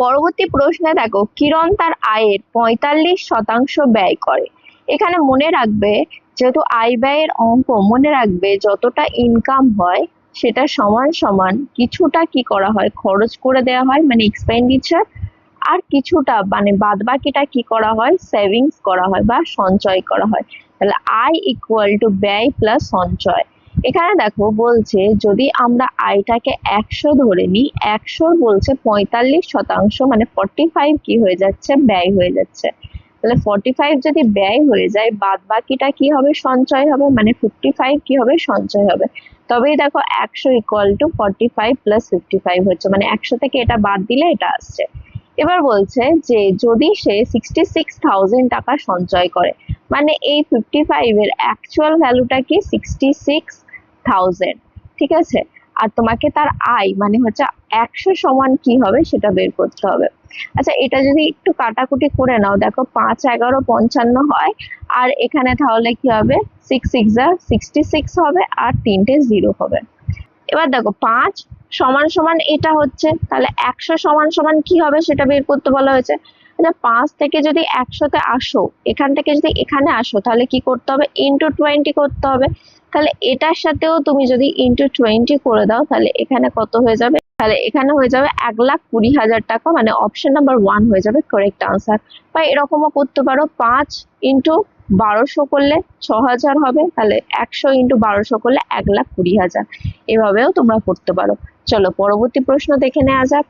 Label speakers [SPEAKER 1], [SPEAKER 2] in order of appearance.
[SPEAKER 1] পরবর্তী প্রশ্নে দেখো, কিরণ তার আয়ের 45% ব্যয় করে। এখানে মনে রাখবে, যেহেতু আয় ব্যয়ের অঙ্ক, মনে রাখবে যতটা ইনকাম হয় সেটা সমান সমান কিছুটা কি করা হয়, খরচ করে দেওয়া হয়, মানে এক্সপেন্ডিচার, আর কিছুটা মানে বাদ বাকিটা কি করা হয়, সেভিংস করা হয় বা সঞ্চয় করা হয়। তাহলে আয় ইকুয়াল টু ব্যয় প্লাস সঞ্চয়। এখানে দেখো বলছে, যদি আমরা আয়টাকে 100 ধরে নিই, 100 বলছে 45% মানে 45 কি হয়ে যাচ্ছে, ব্যয় হয়ে যাচ্ছে। তাহলে 45 যদি ব্যয় হয়ে যায়, বাদ বাকিটা কি হবে, সঞ্চয় হবে, মানে 55 কি হবে, সঞ্চয় হবে। তবেই দেখো 100 ইকুয়াল টু 45 প্লাস 55 হচ্ছে, মানে 100 থেকে এটা বাদ দিলে এটা আসছে। এবার বলছে যে যদি সে 66,000 টাকা সঞ্চয় করে, মানে এই 55 এর অ্যাকচুয়াল ভ্যালুটা কি, 66,000, ঠিক আছে। আর তোমাকে তার আয় মানে হচ্ছে 100 সমান কি হবে সেটা বের করতে হবে। আচ্ছা, এটা যদি একটু কাটাকুটি করে নাও, দেখো 5 11 55 হয়, আর এখানে তাহলে কি হবে, 6 6 66 হবে, আর 3টে 0 হবে। এবার দেখো 5 সমান সমান এটা হচ্ছে, তাহলে 100 সমান সমান কি হবে সেটা বের করতে বলা হয়েছে। আচ্ছা, 5 থেকে যদি 100-তে আসো, এখান থেকে যদি এখানে আসো, তাহলে কি করতে হবে, ইন্টু 20 করতে হবে। তাহলে এটার সাথেও তুমি যদি ইন্টু 20 করে দাও, তাহলে এখানে কত হয়ে যাবে, তাহলে এখানে হয়ে যাবে 1,20,000 টাকা, মানে অপশন নাম্বার 1 হয়ে যাবে কারেক্ট আনসার। বা এরকমও করতে পারো, 5 ইন্টু 1200 করলে 6,000 হবে, তাহলে 100 ইন্টু 1200 করলে 1,20,000। এভাবেও তোমরা করতে পারো। চলো পরবর্তী প্রশ্ন দেখে নেওয়া যাক।